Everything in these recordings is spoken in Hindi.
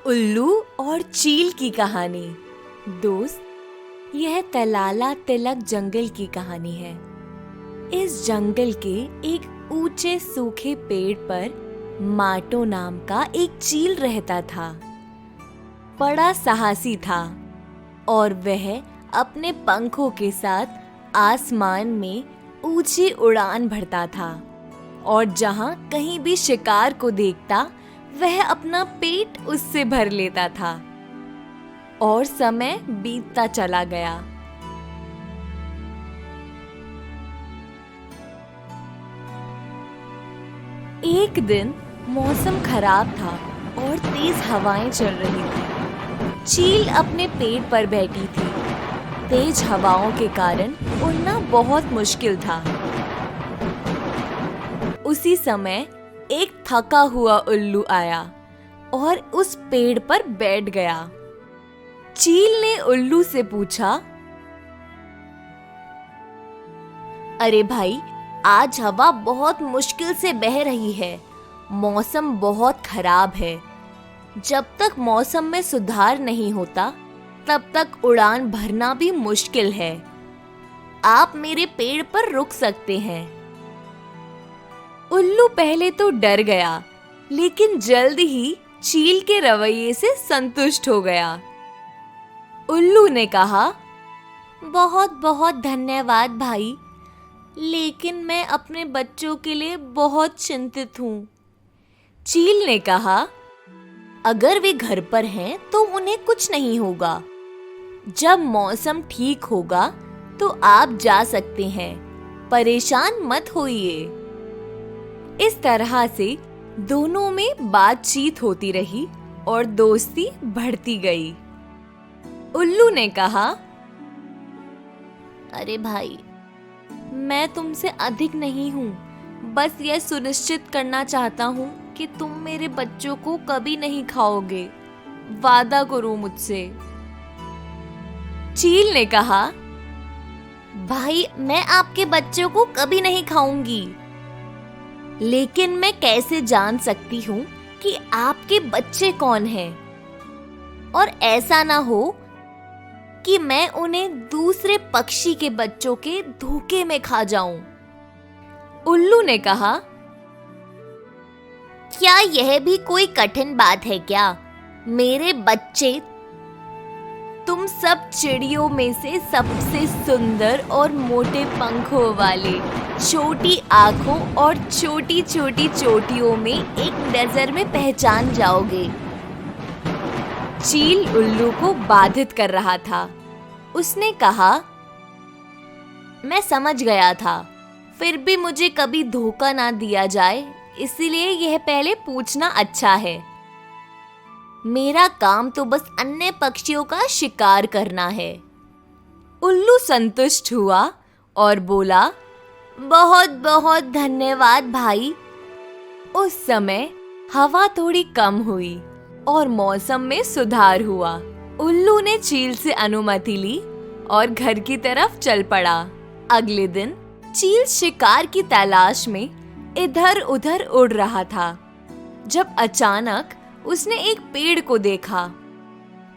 उल्लू और चील की कहानी। दोस्त, यह तलाला तिलक जंगल की कहानी है। इस जंगल के एक ऊंचे सूखे पेड़ पर माटो नाम का एक चील रहता था। बड़ा साहसी था और वह अपने पंखों के साथ आसमान में ऊंची उड़ान भरता था और जहां कहीं भी शिकार को देखता वह अपना पेट उससे भर लेता था। और समय बीतता चला गया। एक दिन मौसम खराब था और तेज हवाएं चल रही थी। चील अपने पेड़ पर बैठी थी। तेज हवाओं के कारण उड़ना बहुत मुश्किल था। उसी समय एक थका हुआ उल्लू आया और उस पेड़ पर बैठ गया। चील ने उल्लू से पूछा, अरे भाई, आज हवा बहुत मुश्किल से बह रही है। मौसम बहुत खराब है। जब तक मौसम में सुधार नहीं होता तब तक उड़ान भरना भी मुश्किल है। आप मेरे पेड़ पर रुक सकते हैं। उल्लू पहले तो डर गया, लेकिन जल्द ही चील के रवैये से संतुष्ट हो गया। उल्लू ने कहा, बहुत बहुत धन्यवाद भाई, लेकिन मैं अपने बच्चों के लिए बहुत चिंतित हूँ। चील ने कहा, अगर वे घर पर हैं तो उन्हें कुछ नहीं होगा। जब मौसम ठीक होगा तो आप जा सकते हैं। परेशान मत होइए। इस तरह से दोनों में बातचीत होती रही और दोस्ती बढ़ती गई। उल्लू ने कहा, अरे भाई, मैं तुमसे अधिक नहीं हूँ। बस यह सुनिश्चित करना चाहता हूँ कि तुम मेरे बच्चों को कभी नहीं खाओगे। वादा करो मुझसे। चील ने कहा, भाई, मैं आपके बच्चों को कभी नहीं खाऊंगी, लेकिन मैं कैसे जान सकती हूँ कि आपके बच्चे कौन हैं? और ऐसा ना हो कि मैं उन्हें दूसरे पक्षी के बच्चों के धोखे में खा जाऊं। उल्लू ने कहा, क्या यह भी कोई कठिन बात है क्या? मेरे बच्चे तुम सब चिड़ियों में से सबसे सुंदर और मोटे पंखों वाले, छोटी आंखों और छोटी छोटी चोटियों में एक नजर में पहचान जाओगे। चील उल्लू को बाधित कर रहा था। उसने कहा, मैं समझ गया था, फिर भी मुझे कभी धोखा ना दिया जाए, इसलिए यह पहले पूछना अच्छा है। मेरा काम तो बस अन्य पक्षियों का शिकार करना है। उल्लू संतुष्ट हुआ और बोला, बहुत बहुत धन्यवाद भाई। उस समय हवा थोड़ी कम हुई और मौसम में सुधार हुआ। उल्लू ने चील से अनुमति ली और घर की तरफ चल पड़ा। अगले दिन चील शिकार की तलाश में इधर उधर उड़ रहा था, जब अचानक उसने एक पेड़ को देखा।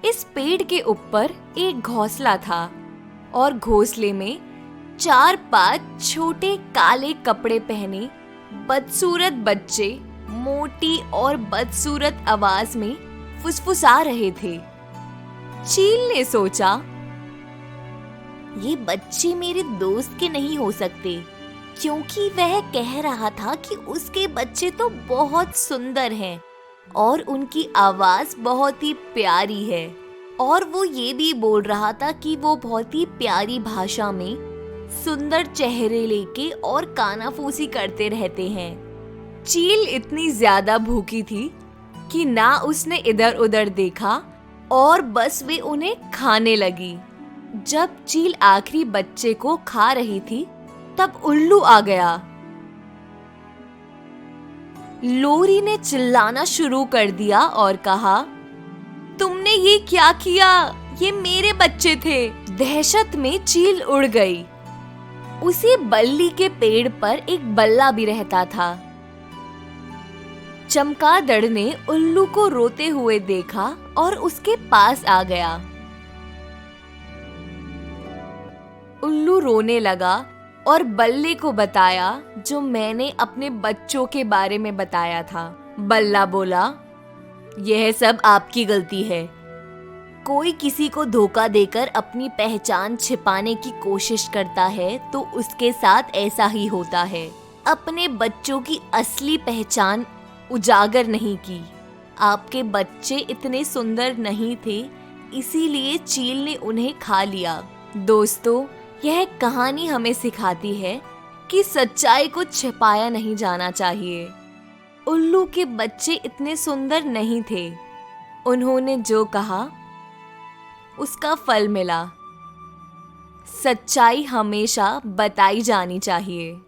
इस पेड़ के ऊपर एक घोंसला था और घोंसले में 4-5 छोटे काले कपड़े पहने बदसूरत बच्चे मोटी और बदसूरत आवाज में फुसफुसा रहे थे। चील ने सोचा, ये बच्चे मेरे दोस्त के नहीं हो सकते, क्योंकि वह कह रहा था कि उसके बच्चे तो बहुत सुंदर हैं और उनकी आवाज बहुत ही प्यारी है। और वो ये भी बोल रहा था कि वो बहुत ही प्यारी भाषा में सुंदर चेहरे लेके और कानाफूसी करते रहते हैं। चील इतनी ज्यादा भूखी थी कि ना उसने इधर उधर देखा और बस वे उन्हें खाने लगी। जब चील आखिरी बच्चे को खा रही थी तब उल्लू आ गया। लोरी ने चिल्लाना शुरू कर दिया और कहा, तुमने ये क्या किया? ये मेरे बच्चे थे। दहशत में चील उड़ गई। उसी बल्ली के पेड़ पर एक बल्ला भी रहता था। चमगादड़ ने उल्लू को रोते हुए देखा और उसके पास आ गया। उल्लू रोने लगा और बल्ले को बताया जो मैंने अपने बच्चों के बारे में बताया था। बल्ला बोला, यह सब आपकी गलती है। कोई किसी को धोखा देकर अपनी पहचान छिपाने की कोशिश करता है तो उसके साथ ऐसा ही होता है। अपने बच्चों की असली पहचान उजागर नहीं की। आपके बच्चे इतने सुंदर नहीं थे, इसीलिए चील ने उन्हें खा लिया। दोस्तों, यह कहानी हमें सिखाती है कि सच्चाई को छिपाया नहीं जाना चाहिए। उल्लू के बच्चे इतने सुंदर नहीं थे। उन्होंने जो कहा उसका फल मिला। सच्चाई हमेशा बताई जानी चाहिए।